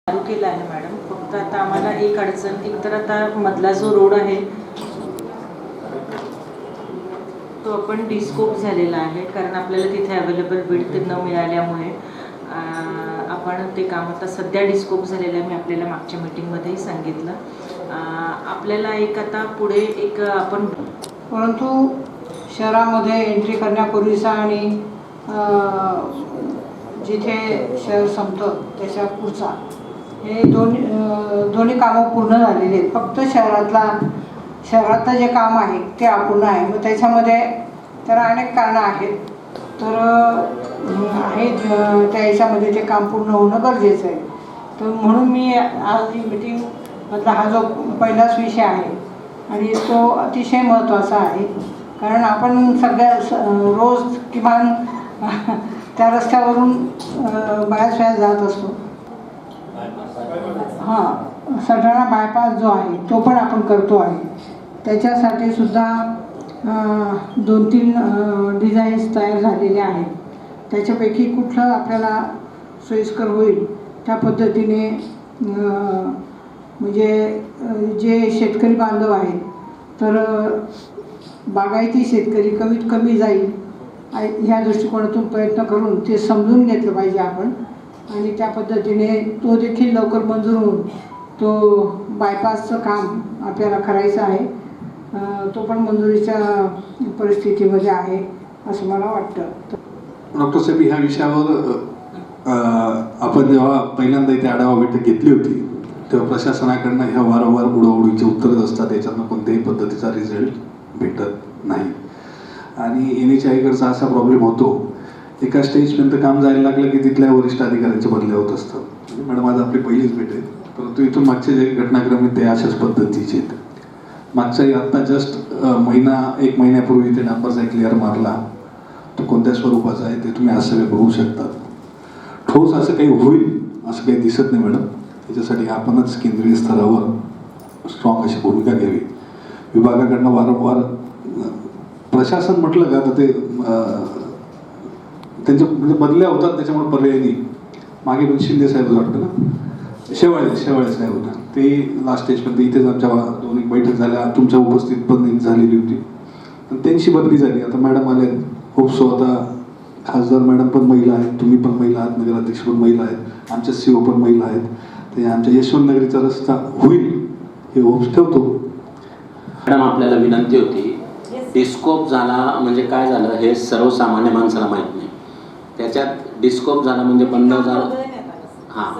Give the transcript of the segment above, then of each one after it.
चालू केला आहे मॅडम. फक्त आता आम्हाला एक अडचण, एक तर आता मधला जो रोड आहे तो आपण डिस्कोप झालेला आहे, कारण आपल्याला तिथे अवेलेबल विड्थ न मिळाल्यामुळे आपण ते काम आता सध्या डिस्कोप झालेलं आहे. मी आपल्याला मागच्या मीटिंगमध्येही सांगितलं. आपल्याला एक आता पुढे एक आपण परंतु शहरामध्ये एंट्री करण्यापूर्वीचा आणि जिथे शहर संपतं त्याच्या पुढचा हे दोन्ही कामं पूर्ण झालेली आहेत. फक्त शहरातलं जे काम आहे ते अपूर्ण आहे. मग त्याच्यामध्ये त्याला अनेक कारणं आहेत. तर आहेत त्या ह्याच्यामध्ये ते काम पूर्ण होणं गरजेचं आहे. तर म्हणून मी आज ही मीटिंगमधला हा जो पहिलाच विषय आहे आणि तो अतिशय महत्त्वाचा आहे. कारण आपण सगळ्या रोज किमान त्या रस्त्यावरून बऱ्याच वेळा जात असतो. हां, सटाणा बायपास जो आहे तो पण आपण करतो आहे. त्याच्यासाठी सुद्धा 2-3 डिझाईन्स तयार झालेले आहेत. त्याच्यापैकी कुठलं आपल्याला सोयीस्कर होईल त्या पद्धतीने म्हणजे जे शेतकरी बांधव आहेत तर बागायती शेतकरी कमीत कमी जाईल ह्या दृष्टिकोनातून प्रयत्न करून ते समजून घेतलं पाहिजे आपण. आणि त्या पद्धतीने तो देखील लवकर मंजूर होऊन तो बायपासचं काम आपल्याला करायचं आहे. तो पण मंजुरीच्या परिस्थितीमध्ये आहे असं मला वाटतं. डॉक्टर साहेब, ह्या विषयावर आपण जेव्हा पहिल्यांदा इथे आढावा बैठक घेतली होती तेव्हा प्रशासनाकडनं ह्या वारंवार उडवडीचे उत्तरच असतात. याच्यातनं कोणत्याही पद्धतीचा रिझल्ट भेटत नाही. आणि NHAI असा प्रॉब्लेम होतो, एका स्टेजपर्यंत काम जायला लागलं की तिथल्या वरिष्ठ अधिकाऱ्यांचे बदले होत असतात. मॅडम, आज आपली पहिलीच भेट आहे, परंतु इथून मागचे जे घटनाक्रम आहेत ते अशाच पद्धतीचे आहेत. मागच्याही आत्ता जस्ट 1 महिन्यापूर्वी इथे डांबरचा क्लिअर मारला, तो कोणत्या स्वरूपाचा आहे ते तुम्ही आज सगळे बघू शकता. ठोस असं काही होईल असं काही दिसत नाही मॅडम. त्याच्यासाठी आपणच केंद्रीय स्तरावर स्ट्रॉंग अशी भूमिका घ्यावी. विभागाकडनं वारंवार प्रशासन म्हटलं का तर ते त्यांच्या म्हणजे बदल्या होतात, त्याच्यामुळे पर्याय नाही. मागे पण शिंदे साहेब वाटतं ना, शेवाळे साहेब होता, ते लास्ट स्टेजपर्यंत इथेच आमच्या 2 बैठक झाल्या, तुमच्या उपस्थित पण झालेली होती. त्यांची बदली झाली. आता मॅडम आल्या, खूप आता खासदार मॅडम पण महिला आहेत, तुम्ही पण महिला आहात, नगराध्यक्ष पण महिला आहेत, आमच्या CO पण महिला आहेत. ते आमच्या यशवंत नगरीचा रस्ता होईल हे होप्स ठेवतो. मॅडम, आपल्याला विनंती होती, डिस्कोप झाला म्हणजे काय झालं हे सर्वसामान्य माणसाला माहीत नाही. त्याच्यात डिस्कोप झाला म्हणजे बंद झालं, हां,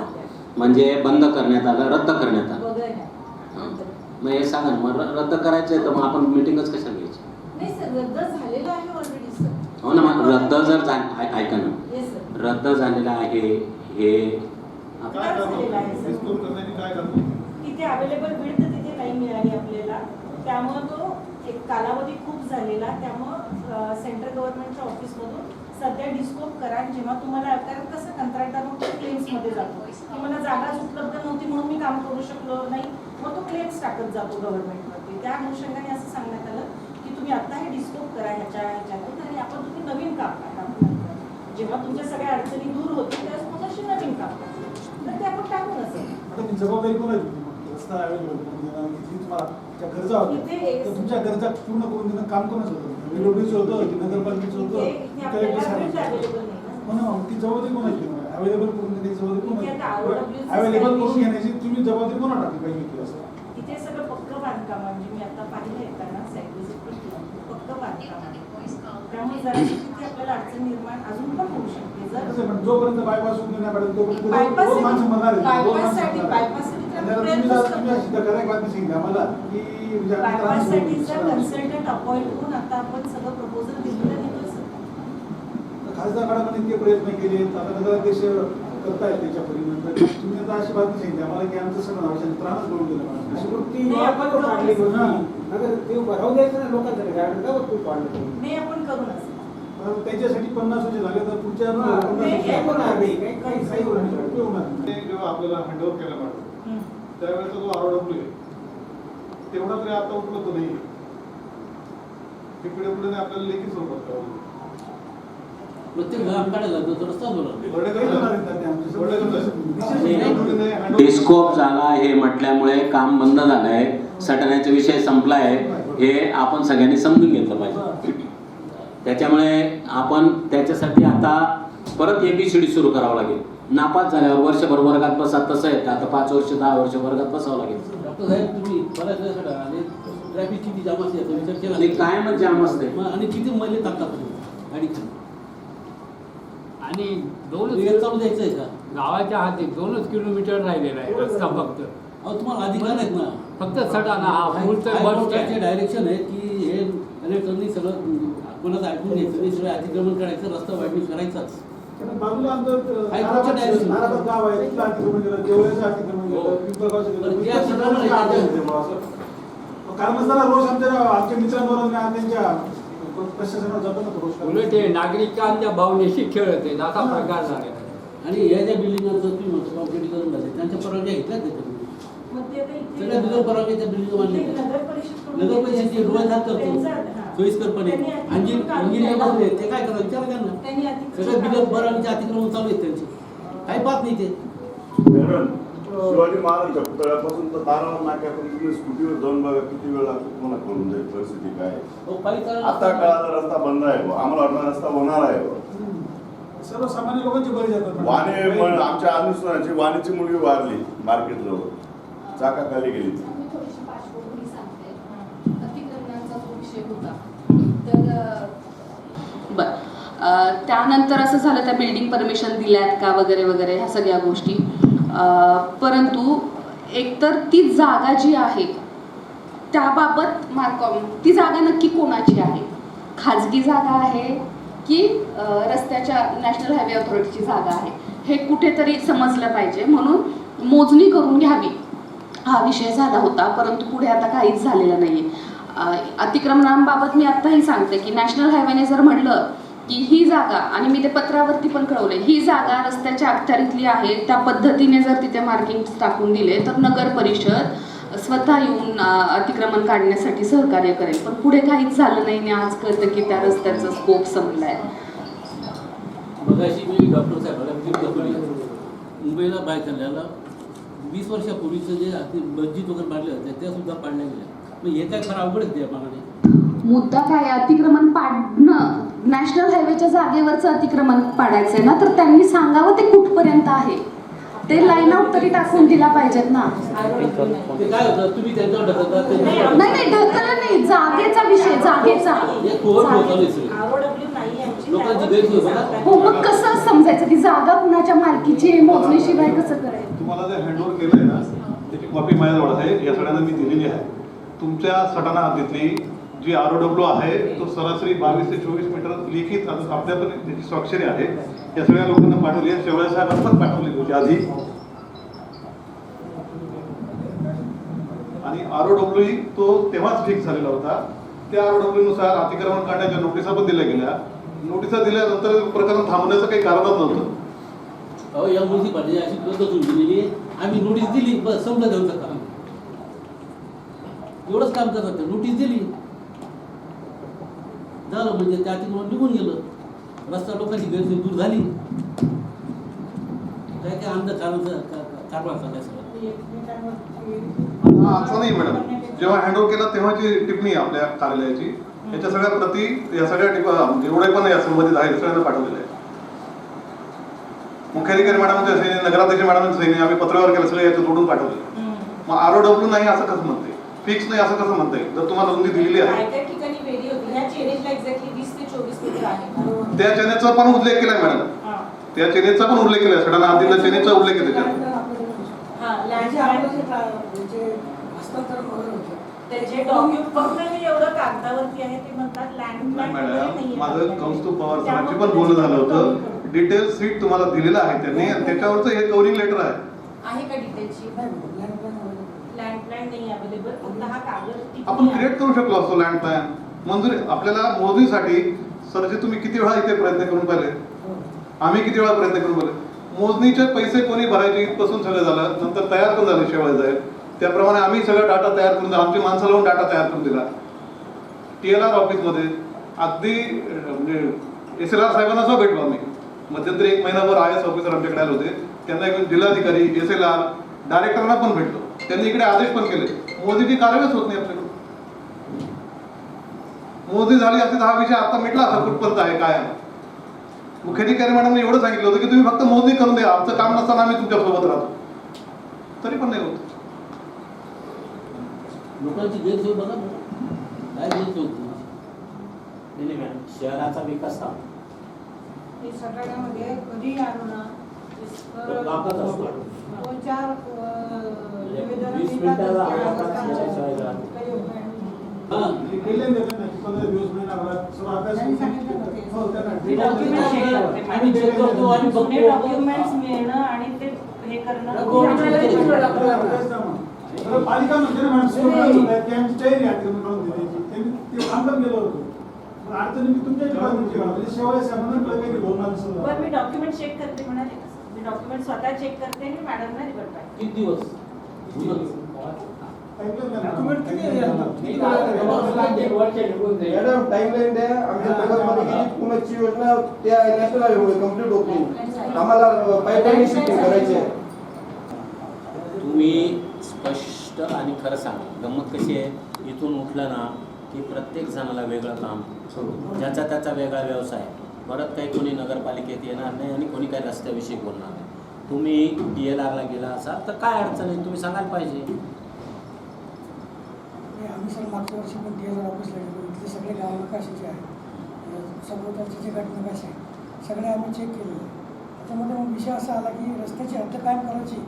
म्हणजे बंद करण्यात आलं, रद्द करण्यात आलं. मग हे सांगा ना, मग रद्द करायचं आहे तर मग आपण मिटिंगच कशा घ्यायची? नाही सर, रद्द झालेलं आहे ऑलरेडी सर. हो ना, मग रद्द जर ऐका ना, रद्द झालेलं आहे हे तिथे अवेलेबल विड्थ तिथे नाही मिळाली आपल्याला, त्यामुळे तो एक कालावधी खूप झालेला. त्यामुळं सेंट्रल गव्हर्नमेंटच्या ऑफिसमधून सध्या डिस्कोप करा. जेव्हा तुम्हाला कारण कसं कंत्राटदार मग क्लेम्समध्ये जातो की मला जागाच उपलब्ध नव्हती म्हणून मी काम करू शकलो नाही, मग तो क्लेम्स टाकत जातो गव्हर्नमेंटवरती. त्या अनुषंगाने असं सांगण्यात आलं की तुम्ही आता हे डिस्कोप करा ह्याच्यातून आणि आपण तुम्ही नवीन काम करा. जेव्हा तुमच्या सगळ्या अडचणी दूर होतील त्यावेळेस मग अशी नवीन काम करा, तर ते आपण टाकून असेल. जबाबदारी कोणाची? रस्ता गरजा होत्या, तुमच्या गरजा पूर्ण करून देणं काम कोणाचं होतं? रेल्वेचं होतं की नगरपालिकेचं होतं? ती जबाबदारी कोणाची? अवेलेबल करून देण्याची जबाबदारी कोणाची? अवेलेबल करून घेण्याची तुम्ही जबाबदारी कोणा टाकली पाहिजे? असं तिथे सगळं पक्क बांधकाम, म्हणजे मी आता पाहिलं येताना साईड व्हिजिट पण केलं, पक्क बांधकाम. त्यामुळे जरा तिथे आपल्याला अडचण निर्माण अजून पण होऊ शकते. जर जोपर्यंत बायपास होऊन देण्या पाहिजे तोपर्यंत कन्सल्टंट अपॉइंट करून आता आपण सगळं प्रपोजल दिलेलं देतो सर. खासदारांकडे इतके प्रयत्न केले, आता नगराध्यक्ष करतायत त्याच्या परिणाम. तुम्ही आता अशी बातमी सांगितली आम्हाला की आमचं सगळं नाव त्रास करून दिलं. नाही आपण करू नसतं. त्याच्यासाठी 50 वर्ष झाले तर पुढच्या जेव्हा आपल्याला हँडओव्हर केला पाहिजे त्यावेळेचा जो ROW आहे तेवढा तरी आता उपलब्ध नाही. पुढे आपल्याला लेखी स्वरूपात करावं. प्रत्येक घराकडे जातो तर रस्ता थोडे काही डिस्कोप झाला हे म्हटल्यामुळे काम बंद झालंय, सटण्याचा विषय संपलाय, हे आपण सगळ्यांनी समजून घेतलं पाहिजे. त्याच्यामुळे आपण त्याच्यासाठी आता परत ABCD सुरू करावं लागेल. नापास झाल्यावर वर्षभर वर्गात बसा, तसं आहे आता 5 वर्ष 10 वर्ष वर्गात बसावं लागेल. डॉक्टर साहेब तुम्ही बऱ्याच वेळेस आणि ट्रॅफिक किती जाम असते याचा विचार केला आणि काय मग जाम असते आणि किती मैले टाकतात गाडीची आणि वेळ चालू द्यायचं आहे का? गावाच्या हाती 2 किलोमीटर राहिलेला आहे रस्ता फक्त. अहो तुम्हाला अधिकार आहेत ना, फक्त सटाणा हा पुढचं बस स्टँड. डायरेक्शन आहे की हे कलेक्टरनी सगळं कोणाचं ऐकून घ्यायचं नाही, सगळं अतिक्रमण करायचं, रस्ता वाढणी करायचाच. बाजूला आमचं हायकोर्टच्या डायरेक्शन. नाराबाद गाव आहे, तिथलं अतिक्रमण केलं, देवळ्याचं अतिक्रमण केलं, पिंपळगावचं केलं. पण ते अतिक्रमण आहे त्यांच्या- असं कारण जरा रोष आमच्या मित्रांबरोबर त्यांच्या प्रशासनावर जातो ना तो रोष. उलट हे नागरिकांच्या भावनेशी खेळत आहेत असा प्रकार झालेला आहे. आणि ह्या ज्या बिल्डिंगांचं तुम्ही म्हणतो कॉम्पिटिशन झाले त्यांच्या परवानग्या घेतल्या त्याच्यामध्ये मग ते आता इथे- सगळ्या बिगर परवानग्याच्या बिल्डिंग बांधल्या इथे नगर परिषद नगर परिषदेचे डोळ्यात करतो त्यांचा- हा. सोयीस्करपणे त्यांनी अतिक्रमण इंजिनियर काढून बसले ते काय करतात विचार त्यांना त्यांनी अतिक्रमण सगळं बिगर काढून- परवानगीचे अतिक्रमण चालू आहेत त्यांचे काही पाहत नाही ते. मॅडम, शिवाजी महाराजांच्या पुतळ्यापासून तर तारावर नाक्यापर्यंत तुम्ही स्कूटीवर जाऊन बघा किती वेळ लागतो तुम्हाला कळून जाईल परिस्थिती काय आहे. अहो, काही कारण आता कळाला रस्ता बंद आहे बुवा. आम्हाला वाटला रस्ता होणार आहे बुवा. सर्वसामान्य लोकांची बळी जातात. आमच्या अनुसरणाची वाणीची मुलगी वारली मार्केट जवळ, चाका खाली गेली. मी थोडीशी पार्श्वभूमी सांगते. अतिक्रमणाचा जो विषय होता तर त्यानंतर असं झालं त्या बिल्डिंग परमिशन दिल्यात का वगैरे वगैरे ह्या सगळ्या गोष्टी. परंतु एकतर ती जागा जी आहे त्याबाबत ती जागा नक्की कोणाची आहे, खाजगी जागा आहे की रस्त्याच्या नॅशनल हायवे अथॉरिटीची जागा आहे, हे कुठेतरी समजलं पाहिजे. म्हणून मोजणी करून घ्यावी हा विषय झाला होता, परंतु पुढे आता काहीच झालेलं नाही. अतिक्रमणांबाबत मी आत्ताही सांगते की नॅशनल हायवेने जर म्हणलं की ही जागा, आणि मी ते पत्रावरती पण कळवले, ही जागा रस्त्याच्या अखत्यारीतली आहे, त्या पद्धतीने जर तिथे मार्किंग टाकून दिले तर नगर परिषद स्वतः येऊन अतिक्रमण काढण्यासाठी सहकार्य करेल. पण पुढे काहीच झालं नाही आणि आज कळतं की त्या रस्त्याचा स्कोप संपलाय. मगाशी मी डॉक्टर साहेबांना विजिट केली. मुंबईला बाय चालल्याला 20 वर्षापूर्वीचं जे मस्जिद वगैरे बांधले होते त्या सुद्धा पाडल्या गेल्या. मग हे काय फार अवघडच त्या मानाने. मुद्दा काय, अतिक्रमण पाडणं, नॅशनल हायवेच्या जागेवरचं अतिक्रमण पाडायचंय ना, तर त्यांनी सांगावं ते कुठपर्यंत आहे, ते लाईन आउट तरी टाकून दिला पाहिजेत ना. ते काय होतं तुम्ही त्यांच्यावर ढकलता नाही ढकललं नाही, जागेचा विषय, जागेचा. एक ओव्हरफ्लो चालू आहे सगळं. ROW नाही आमची. लोकांची गैरसोय बघा. हो, मग कसं समजायचं की जागा कुणाच्या मालकीची आहे, मोजणीशिवाय कसं करायचं. तुम्हाला जे हँडओव्हर केलंय ना त्याची कॉपी माझ्याजवळ आहे, या सगळ्यांना मी दिलेली आहे. तुमच्या सटाणा हद्दीतली जी ROW आहे तो सरासरी 22 ते 24 मीटर लिखित आपल्या पण त्याची स्वाक्षरी आहे. या सगळ्या लोकांना पाठवली आहे, शेवळे साहेबांना पण पाठवली होती आधी. आणि ROW तो तेव्हाच फिक्स झालेला होता. त्या ROW नुसार अतिक्रमण काढण्याच्या नोटिसा पण दिल्या गेल्या. नोटिसा दिल्यानंतर प्रकरण थांबण्याचं काही कारणच नव्हतं. अहो या म्युन्सिपालिटी अशी पद्धत होऊन गेलेली आहे, आम्ही नोटीस दिली बस संपलं त्यांचं काम. एवढंच काम करतात, नोटीस दिली झालं, म्हणजे त्या अतिक्रमण निघून गेलं, रस्ता लोकांची गैरसोय दूर झाली. काय काय अंधकाराचं कारभार काय सगळं. असं नाही मॅडम, जेव्हा हँडओव्हर केला तेव्हाची टिप्पणी आहे आपल्या कार्यालयाची. याच्या सगळ्या प्रती या सगळ्या जेवढे पण या संबंधित आहेत सगळ्यांना पाठवलेले आहे. मुख्याधिकारी मॅडमच्या सैनी, नगराध्यक्ष मॅडमच्या सैनी आम्ही पत्रावर केलं, सगळे याचं जोडून पाठवले. मग ROW नाही असं कसं म्हणते, फिक्स नाही असं कसं म्हणता येईल जर तुम्हाला रुंदी दिलेली आहे. काय ठिकाणी वेरी होती, ह्या चेनेजला एक्झॅक्टली 20 ते 24 मीटर आहे. त्या चेनेचा पण उल्लेख केलाय मॅडम, त्या चेनेचा पण उल्लेख केलाय, सटाणा हद्दीला चेनेचा उल्लेख आहे त्याच्यात. त्याचे डॉक्युमेंट फक्त मी एवढं कागदावरती आहे ते म्हणतात लँड नाही मॅडम, माझं कौस्तुभ पवार सरांची पण बोलणं झालं होतं. डिटेल सीट तुम्हाला दिलेलं आहे त्यांनी, आणि त्याच्यावरचं हे कव्हरिंग लेटर आहे का डिटेलची लँड प्लॅन नाही अवेलेबल, फक्त हा कागद आपण क्रिएट करू शकलो असतो. लँड प्लॅन मंजुरी आपल्याला मोजणीसाठी सरजी तुम्ही किती वेळा इथे प्रयत्न करून पाहिले, आम्ही किती वेळा प्रयत्न करून पाहिले. मोजणीचे पैसे कोणी भरायचे इथपासून सगळं झालं, नंतर तयार पण झाले शेवाळे जाईल. त्याप्रमाणे आम्ही सगळं डाटा तयार करून दिला, आमची माणसं लावून डाटा तयार करून दिला. TLR ऑफिसमध्ये अगदी म्हणजे SLR साहेबांना सुद्धा भेटलो आम्ही. मध्यंतरी 1 महिनाभर IS ऑफिसर आमच्याकडे आले होते, त्यांना एक जिल्हाधिकारी, SLR डायरेक्टरांना पण भेटलो, त्यांनी इकडे आदेश पण केले. मोदीची कारवाईच होत नाही आपल्याकडे. मोदी झाली असती तर हा विषय आता मिटला असा कुठपर्यंत आहे काय आहे. मुख्याधिकारी मॅडमने एवढं सांगितलं होतं की तुम्ही फक्त मोदी करून द्या, आमचं काम नसताना आम्ही तुमच्यासोबत राहतो. तरी पण नाही होत. लोकांची गैरसोय बघा ना, काय गैरसोय होती. नाही मॅडम, शहराचा विकास का हे सगळ्यामध्ये कधी आलो ना बापच असतो. 2-4 निवेदनं 20 मिळतात. मिनिटाला शिवाय काही होत नाही. हां. केले देतात ना 15 दिवस महिनाभरात सर्व अभ्यास त्यांनी सांगितलं ना ते. हो, त्यांना डॉक्युमेंट चेक करते आम्ही चेक करतो आणि बघतो. जुने डॉक्युमेंट्स मिळणं आणि ते हे करणं तर पालिका म्हणते ना मॅडम की आमची तयारी आहे करून देण्याची, त्यांनी ते काम पण केलं होतं. पण अडचणी मी तुमच्या डिपार्टमेंटची म्हणजे शेवाळे साहेबांना काही बोलणार नसतं. पण मी डॉक्युमेंट चेक करते म्हणाले ना. मी डॉक्युमेंट स्वतः चेक करते आणि मॅडमना रिपोर्ट पाठवते. किती दिवस डॉक्युमेंट किती आहे आता? मॅडम टाइमलाईन द्या. आमच्या नगरमध्ये किती पुण्याची योजना त्या नॅशनल हायवे कम्प्लीट होती. आम्हाला पाईपलाईन शिफ्टिंग करायची आहे. तुम्ही स्पष्ट आणि खरं सांगा. गंमत कशी आहे, इथून उठलं ना की प्रत्येक जणाला वेगळं काम, ज्याचा त्याचा वेगळा व्यवसाय. परत काही कोणी नगरपालिकेत येणार नाही आणि कोणी काही रस्त्याविषयी बोलणार नाही. तुम्ही DLRला गेला असाल तर काय अडचण आहे तुम्ही सांगायला पाहिजे. आम्ही सर मागच्या वर्षी पण DLR ऑफिसला गेलो. इथले सगळे गाव नकाशे जे आहेत, सभोवतालचे जे गट नकाशे आहेत, सगळे आम्ही चेक केलेले. त्याच्यामध्ये मग विषय असा आला की रस्त्याची हद्द कायम करायची,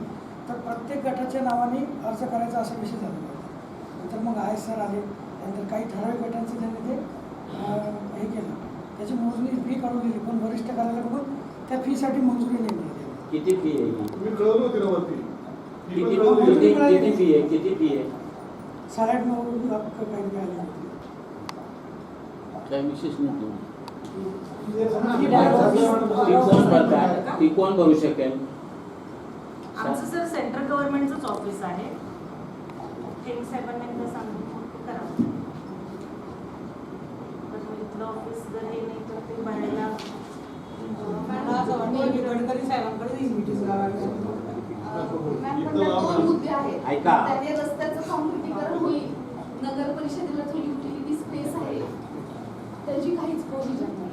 तर प्रत्येक गटाच्या नावाने अर्ज करायचा असा विषय झालेला होता. नंतर मग सर आले. नंतर काही ठराविक गटांचं त्यांनी ते हे केलं. त्याची मोजणी फी काढून दिली, पण वरिष्ठ कार्यालयाकडून त्या फीसाठी मंजुरी नाही मिळाली. किती फी आहे? मी कळवलं होती ना वरती. किती फी आहे? किती फी आहे? 9.5 लाख काही मिळाले होते. काय विशेष नाही. ती कोण भरतात? ती कोण भरू शकेल? आमचं सर सेंट्रल गव्हर्नमेंटचंच ऑफिस आहे. थेंग साहेबांना एकदा सांगितलं करा. इथलं ऑफिस जर हे नाही तर ते भरायला गडकरी साहेबांकडे मीटिंग दोन मुद्दे आहेत. ऐका. त्याने रस्त्याचं काँक्रिटीकरण होईल. नगर परिषदेला जो युटिलिटी स्पेस आहे त्याची काहीच प्रोव्हिजन नाही.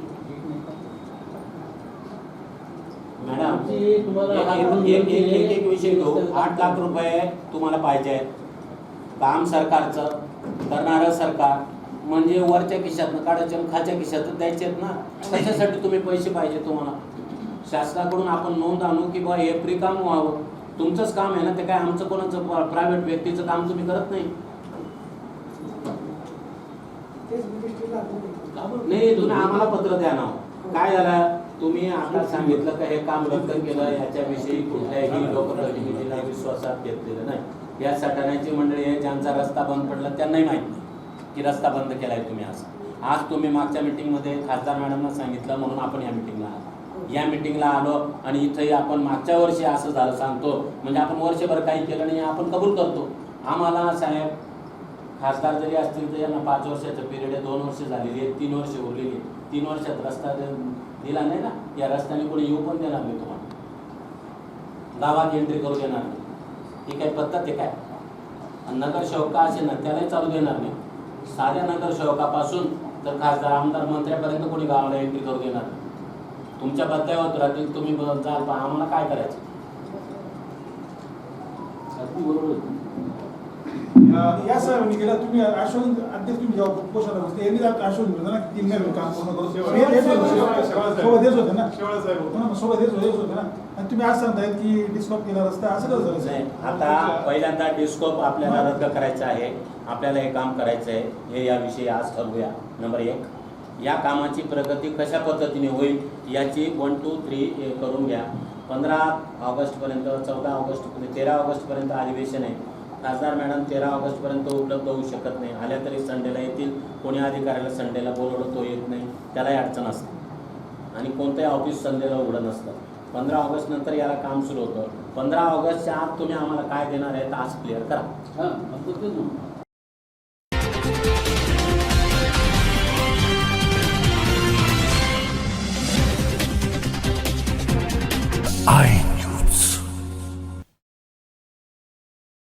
मॅडम, तुम्हाला एक विषय घेऊ. 8 लाख रुपये तुम्हाला पाहिजे आहेत. काम सरकारचं करणारं सरकार, म्हणजे वरच्या खिशातनं काढायचे आणि खालच्या खिशातून द्यायचे आहेत ना. कशासाठी तुम्ही पैसे पाहिजे तुम्हाला? शासनाकडून आपण नोंद आणू की बा हे फ्री काम व्हावं. तुमचंच काम आहे ना ते, काय आमचं कोणाचं प्रायव्हेट व्यक्तीचं काम तुम्ही करत नाही. नाही, तुम्ही आम्हाला पत्र द्या ना. काय झालं, तुम्ही आता सांगितलं का हे काम रद्द केलं, याच्याविषयी कुठल्याही लोकप्रतिनिधीला विश्वासात घेतलेलं नाही. या सटाण्याची मंडळी आहे ज्यांचा रस्ता बंद पडला त्यांनाही माहित नाही की रस्ता बंद केलाय तुम्ही. आज तुम्ही मागच्या मिटिंगमध्ये खासदार मॅडमना सांगितलं म्हणून आपण या मिटिंगला आलो. या मिटिंगला आलो आणि इथंही आपण मागच्या वर्षी असं झालं सांगतो म्हणजे आपण वर्षभर काही केलं नाही आपण कबूल करतो. आम्हाला साहेब खासदार जरी असतील तर यांना 5 वर्षाचं पिरियड आहे, 2 वर्ष झालेली आहे, 3 वर्ष उरलेली. 3 वर्षात रस्ता दिला नाही ना, या रस्त्याने कोणी येऊ पण देणार नाही तुम्हाला, गावात एंट्री करू देणार नाही. ही काय पद्धत आहे काय? नगरसेवक असेल ना त्यालाही चालू देणार नाही. साध्या नगरसेवकापासून तर खासदार आमदार मंत्र्यापर्यंत कोणी गावाला एंट्री करू देणार नाही. तुमच्या बदल्यावर राहतील, तुम्ही जाल, पण आम्हाला काय करायचं? बरोबर. या साहेबांनी गेला तुम्ही आश्वासन अध्यक्ष तुम्ही जेव्हा पोषण बसते यांनी आश्वासन दिलं ना की 3 महिने काम पूर्ण करू. सोबत हेच होते ना, सोबत हेच होते ना. आणि तुम्ही आज सांगतायत की डिस्कॉप केला रस्ता, असं कसं झालं? आता पहिल्यांदा डिस्कॉप आपल्याला रद्द करायचं आहे. आपल्याला हे काम करायचं आहे, हे याविषयी आज ठरवूया. नंबर 1, या कामाची प्रगती कशा पद्धतीने होईल याची 1, 2, 3 करून घ्या. 15 ऑगस्टपर्यंत, 14 ऑगस्टपर्यंत, 13 ऑगस्टपर्यंत अधिवेशन आहे. खासदार मॅडम 13 ऑगस्टपर्यंत उपलब्ध होऊ शकत नाही. आल्या तरी संडेला येतील. कोणी अधिकाऱ्याला संडेला बोलवलं तो येत नाही, त्यालाही अडचण असते. आणि कोणतंही ऑफिस संडेला उघडं नसतं. 15 ऑगस्ट नंतर याला काम सुरू होतं. 15 ऑगस्टच्या आत तुम्ही आम्हाला काय देणार आहे आज क्लिअर करा. हां, असं तेच ना. I